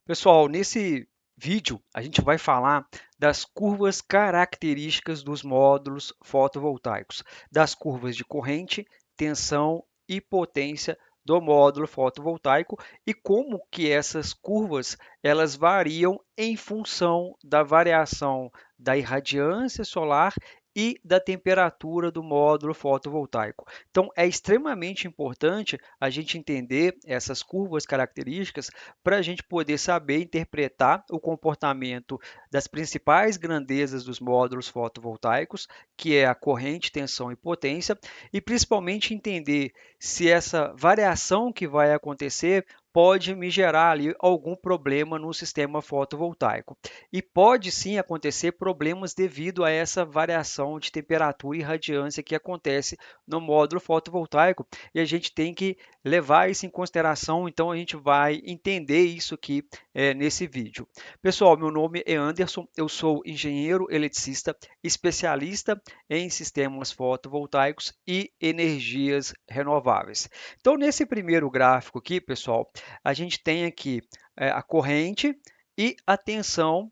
Pessoal, nesse vídeo a gente vai falar das curvas características dos módulos fotovoltaicos, das curvas de corrente, tensão e potência do módulo fotovoltaico e como que essas curvas elas variam em função da variação da irradiância solar e da temperatura do módulo fotovoltaico. Então, é extremamente importante a gente entender essas curvas características para a gente poder saber interpretar o comportamento das principais grandezas dos módulos fotovoltaicos, que é a corrente, tensão e potência, e principalmente entender se essa variação que vai acontecer pode me gerar ali algum problema no sistema fotovoltaico. E pode sim acontecer problemas devido a essa variação de temperatura e radiância que acontece no módulo fotovoltaico, e a gente tem que levar isso em consideração, então a gente vai entender isso aqui nesse vídeo. Pessoal, meu nome é Anderson, eu sou engenheiro eletricista, especialista em sistemas fotovoltaicos e energias renováveis. Então, nesse primeiro gráfico aqui, pessoal, a gente tem aqui a corrente e a tensão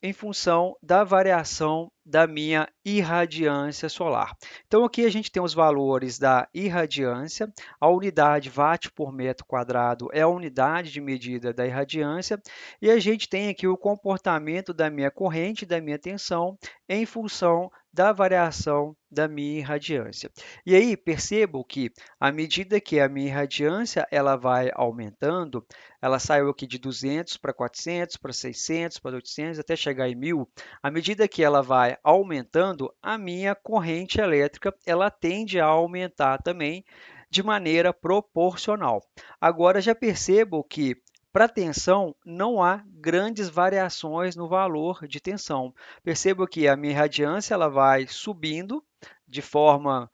em função da variação da minha irradiância solar. Então, aqui a gente tem os valores da irradiância, a unidade watt por metro quadrado é a unidade de medida da irradiância, e a gente tem aqui o comportamento da minha corrente e da minha tensão em função da variação da minha irradiância. E aí, percebo que à medida que a minha irradiância ela vai aumentando, ela saiu aqui de 200 para 400, para 600, para 800, até chegar em 1000. À medida que ela vai aumentando, a minha corrente elétrica ela tende a aumentar também de maneira proporcional. Agora já percebo que para tensão não há grandes variações no valor de tensão. Percebo que a minha radiância ela vai subindo de forma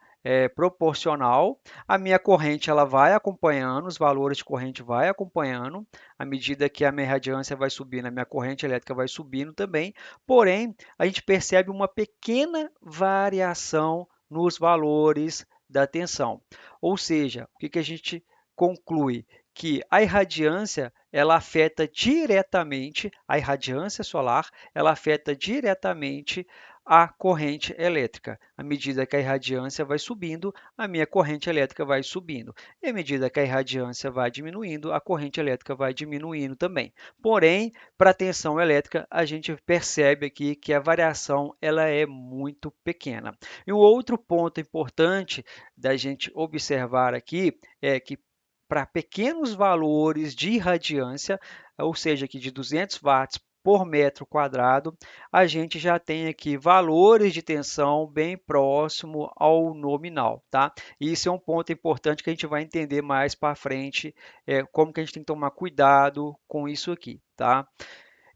proporcional, a minha corrente ela vai acompanhando, os valores de corrente vai acompanhando, à medida que a minha radiância vai subindo, a minha corrente elétrica vai subindo também, porém, a gente percebe uma pequena variação nos valores da tensão. Ou seja, o que que a gente conclui? Que a irradiância ela afeta diretamente, a irradiância solar, ela afeta diretamente a corrente elétrica. À medida que a irradiância vai subindo, a minha corrente elétrica vai subindo. E à medida que a irradiância vai diminuindo, a corrente elétrica vai diminuindo também. Porém, para a tensão elétrica, a gente percebe aqui que a variação ela é muito pequena. E um outro ponto importante da gente observar aqui é que para pequenos valores de irradiância, ou seja, aqui de 200 watts por metro quadrado, a gente já tem aqui valores de tensão bem próximo ao nominal, tá? E isso é um ponto importante que a gente vai entender mais para frente, como que a gente tem que tomar cuidado com isso aqui, tá?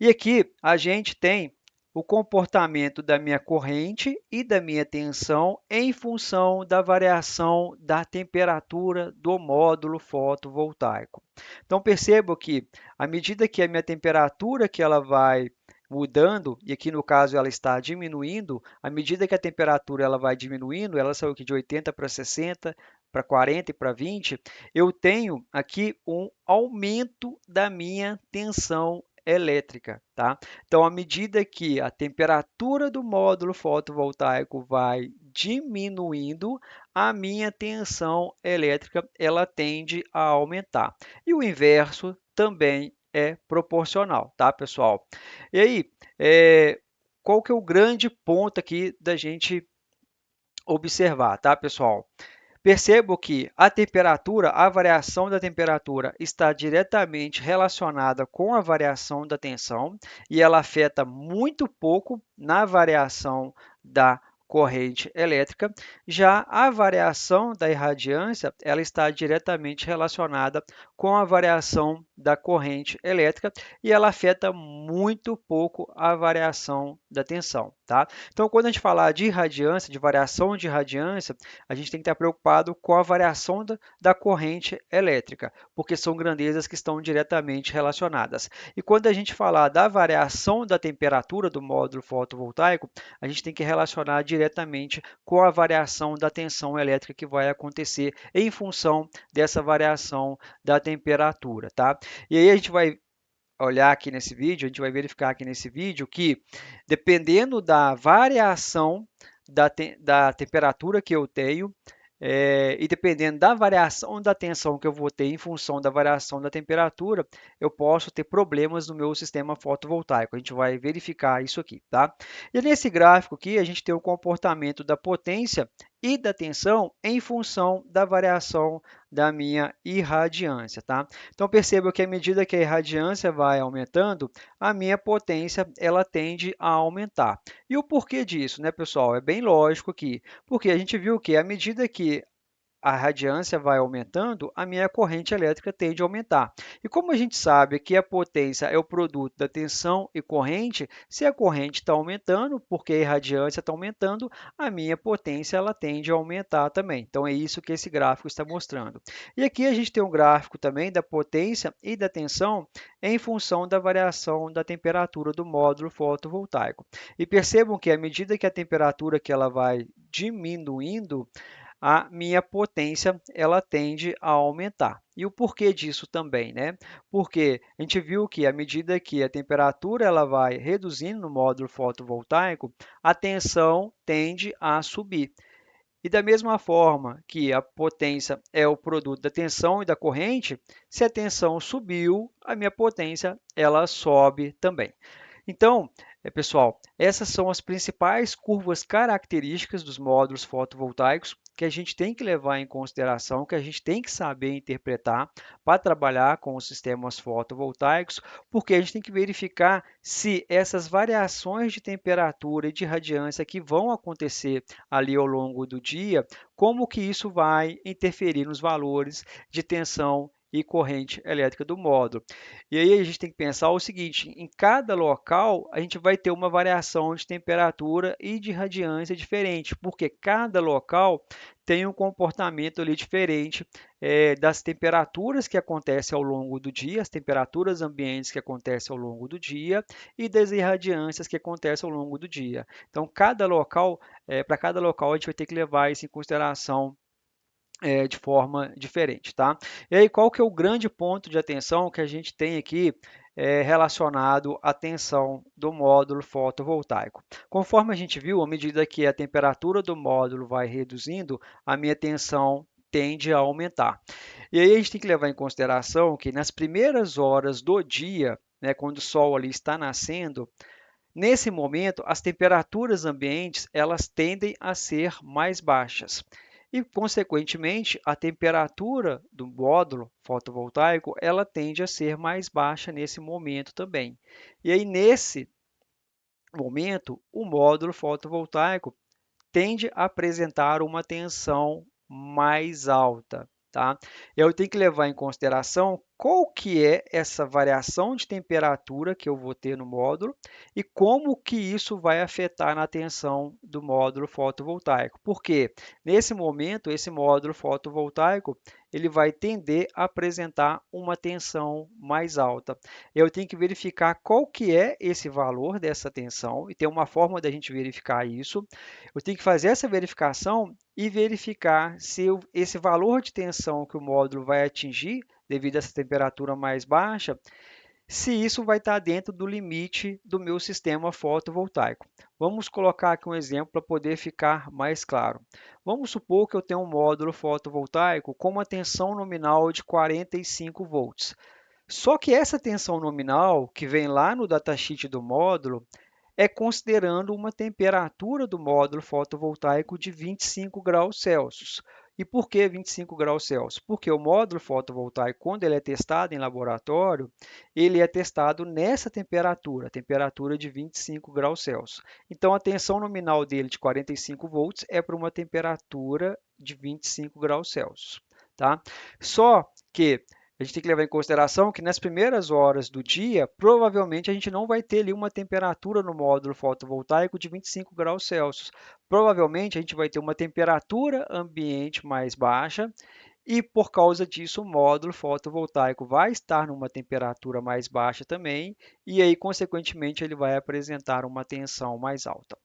E aqui a gente tem o comportamento da minha corrente e da minha tensão em função da variação da temperatura do módulo fotovoltaico. Então percebo que à medida que a minha temperatura que ela vai mudando, e aqui no caso ela está diminuindo, à medida que a temperatura ela vai diminuindo, ela saiu aqui de 80 para 60, para 40 e para 20, eu tenho aqui um aumento da minha tensão elétrica, tá? Então, à medida que a temperatura do módulo fotovoltaico vai diminuindo, a minha tensão elétrica ela tende a aumentar. E o inverso também é proporcional, tá, pessoal? E aí, qual que é o grande ponto aqui da gente observar, tá, pessoal? Percebo que a temperatura, a variação da temperatura está diretamente relacionada com a variação da tensão e ela afeta muito pouco na variação da corrente elétrica. Já a variação da irradiância, ela está diretamente relacionada com a variação da corrente elétrica e ela afeta muito pouco a variação da tensão, tá? Então, quando a gente falar de irradiância, de variação de irradiância, a gente tem que estar preocupado com a variação da corrente elétrica, porque são grandezas que estão diretamente relacionadas. E quando a gente falar da variação da temperatura do módulo fotovoltaico, a gente tem que relacionar diretamente com a variação da tensão elétrica que vai acontecer em função dessa variação da temperatura, tá? E aí a gente vai olhar aqui nesse vídeo, a gente vai verificar aqui nesse vídeo que, dependendo da variação da temperatura que eu tenho, e dependendo da variação da tensão que eu vou ter em função da variação da temperatura, eu posso ter problemas no meu sistema fotovoltaico. A gente vai verificar isso aqui, tá? E nesse gráfico aqui, a gente tem o comportamento da potência e da tensão em função da variação da minha irradiância, tá? Então perceba que à medida que a irradiância vai aumentando, a minha potência ela tende a aumentar. E o porquê disso, né, pessoal? É bem lógico aqui, porque a gente viu que à medida que a radiância vai aumentando, a minha corrente elétrica tende a aumentar. E como a gente sabe que a potência é o produto da tensão e corrente, se a corrente está aumentando, porque a irradiância está aumentando, a minha potência ela tende a aumentar também. Então é isso que esse gráfico está mostrando. E aqui a gente tem um gráfico também da potência e da tensão em função da variação da temperatura do módulo fotovoltaico. E percebam que à medida que a temperatura que ela vai diminuindo, a minha potência ela tende a aumentar. E o porquê disso também, né? Porque a gente viu que à medida que a temperatura ela vai reduzindo no módulo fotovoltaico, a tensão tende a subir. E da mesma forma que a potência é o produto da tensão e da corrente, se a tensão subiu, a minha potência ela sobe também. Então, pessoal, essas são as principais curvas características dos módulos fotovoltaicos que a gente tem que levar em consideração, que a gente tem que saber interpretar para trabalhar com os sistemas fotovoltaicos, porque a gente tem que verificar se essas variações de temperatura e de radiância que vão acontecer ali ao longo do dia, como que isso vai interferir nos valores de tensão e corrente elétrica do módulo. E aí a gente tem que pensar o seguinte, em cada local a gente vai ter uma variação de temperatura e de radiância diferente, porque cada local tem um comportamento ali diferente das temperaturas que acontecem ao longo do dia, as temperaturas ambientes que acontecem ao longo do dia e das irradiâncias que acontecem ao longo do dia. Então, para cada local a gente vai ter que levar isso em consideração de forma diferente, tá? E aí, qual que é o grande ponto de atenção que a gente tem aqui relacionado à tensão do módulo fotovoltaico? Conforme a gente viu, à medida que a temperatura do módulo vai reduzindo, a minha tensão tende a aumentar. E aí a gente tem que levar em consideração que nas primeiras horas do dia, né, quando o sol ali está nascendo, nesse momento as temperaturas ambientes elas tendem a ser mais baixas. E, consequentemente, a temperatura do módulo fotovoltaico ela tende a ser mais baixa nesse momento também. E aí, nesse momento, o módulo fotovoltaico tende a apresentar uma tensão mais alta, tá? Eu tenho que levar em consideração qual que é essa variação de temperatura que eu vou ter no módulo e como que isso vai afetar na tensão do módulo fotovoltaico. Porque nesse momento, esse módulo fotovoltaico, ele vai tender a apresentar uma tensão mais alta. Eu tenho que verificar qual que é esse valor dessa tensão e tem uma forma da gente verificar isso. Eu tenho que fazer essa verificação e verificar se esse valor de tensão que o módulo vai atingir, devido a essa temperatura mais baixa, se isso vai estar dentro do limite do meu sistema fotovoltaico. Vamos colocar aqui um exemplo para poder ficar mais claro. Vamos supor que eu tenho um módulo fotovoltaico com uma tensão nominal de 45 volts. Só que essa tensão nominal, que vem lá no datasheet do módulo, é considerando uma temperatura do módulo fotovoltaico de 25 graus Celsius. E por que 25 graus Celsius? Porque o módulo fotovoltaico, quando ele é testado em laboratório, ele é testado nessa temperatura, a temperatura de 25 graus Celsius. Então, a tensão nominal dele de 45 volts é para uma temperatura de 25 graus Celsius. Tá? Só que a gente tem que levar em consideração que nas primeiras horas do dia, provavelmente a gente não vai ter ali uma temperatura no módulo fotovoltaico de 25 graus Celsius. Provavelmente a gente vai ter uma temperatura ambiente mais baixa e por causa disso o módulo fotovoltaico vai estar numa temperatura mais baixa também e aí consequentemente ele vai apresentar uma tensão mais alta.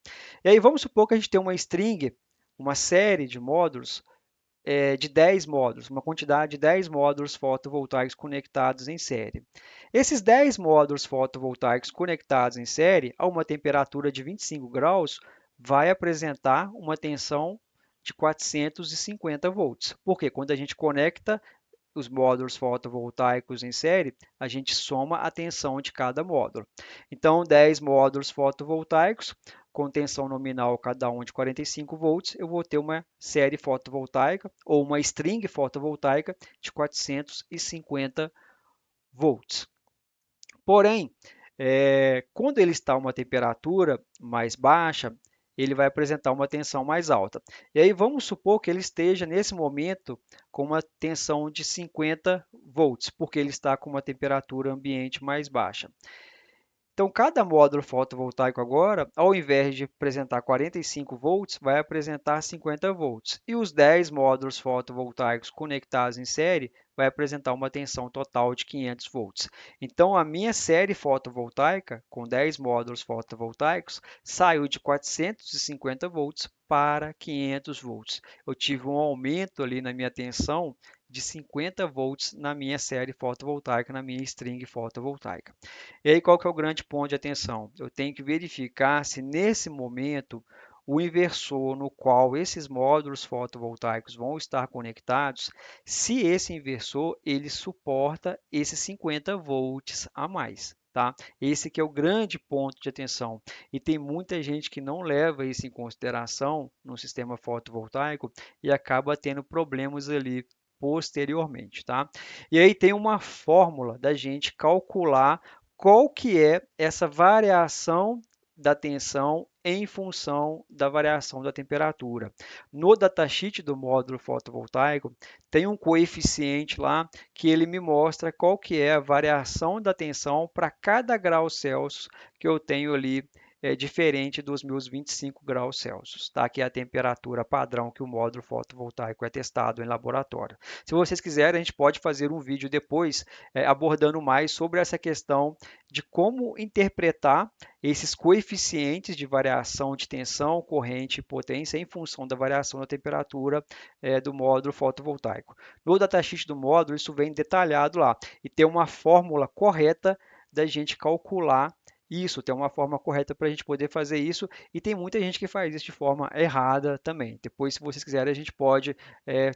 E aí vamos supor que a gente tem uma string, uma série de módulos de 10 módulos, uma quantidade de 10 módulos fotovoltaicos conectados em série. Esses 10 módulos fotovoltaicos conectados em série, a uma temperatura de 25 graus, vai apresentar uma tensão de 450 volts. Porque quando a gente conecta os módulos fotovoltaicos em série, a gente soma a tensão de cada módulo. Então, 10 módulos fotovoltaicos, com tensão nominal cada um de 45 volts, eu vou ter uma série fotovoltaica ou uma string fotovoltaica de 450 volts. Porém, quando ele está a uma temperatura mais baixa, ele vai apresentar uma tensão mais alta. E aí vamos supor que ele esteja nesse momento com uma tensão de 50 volts, porque ele está com uma temperatura ambiente mais baixa. Então, cada módulo fotovoltaico agora, ao invés de apresentar 45 volts, vai apresentar 50 volts. E os 10 módulos fotovoltaicos conectados em série vai apresentar uma tensão total de 500 volts. Então, a minha série fotovoltaica, com 10 módulos fotovoltaicos, saiu de 450 volts para 500 volts. Eu tive um aumento ali na minha tensão de 50 volts na minha série fotovoltaica, na minha string fotovoltaica. E aí, qual que é o grande ponto de atenção? Eu tenho que verificar se nesse momento o inversor no qual esses módulos fotovoltaicos vão estar conectados, se esse inversor ele suporta esses 50 volts a mais. Tá? Esse que é o grande ponto de atenção. E tem muita gente que não leva isso em consideração no sistema fotovoltaico e acaba tendo problemas ali posteriormente, tá? E aí tem uma fórmula da gente calcular qual que é essa variação da tensão em função da variação da temperatura. No datasheet do módulo fotovoltaico, tem um coeficiente lá que ele me mostra qual que é a variação da tensão para cada grau Celsius que eu tenho ali diferente dos meus 25 graus Celsius, tá? Que é a temperatura padrão que o módulo fotovoltaico é testado em laboratório. Se vocês quiserem, a gente pode fazer um vídeo depois abordando mais sobre essa questão de como interpretar esses coeficientes de variação de tensão, corrente e potência em função da variação da temperatura do módulo fotovoltaico. No datasheet do módulo, isso vem detalhado lá e tem uma fórmula correta da gente calcular isso, tem uma forma correta para a gente poder fazer isso, e tem muita gente que faz isso de forma errada também. Depois, se vocês quiserem, a gente pode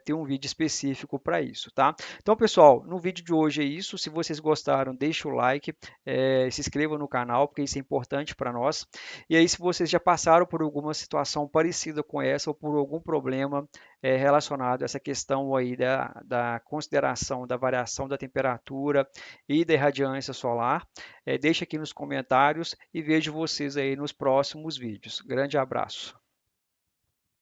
ter um vídeo específico para isso, tá? Então, pessoal, no vídeo de hoje é isso. Se vocês gostaram, deixa o like, se inscreva no canal, porque isso é importante para nós. E aí, se vocês já passaram por alguma situação parecida com essa ou por algum problema relacionado a essa questão aí da consideração da variação da temperatura e da irradiância solar, deixa aqui nos comentários e vejo vocês aí nos próximos vídeos. Grande abraço.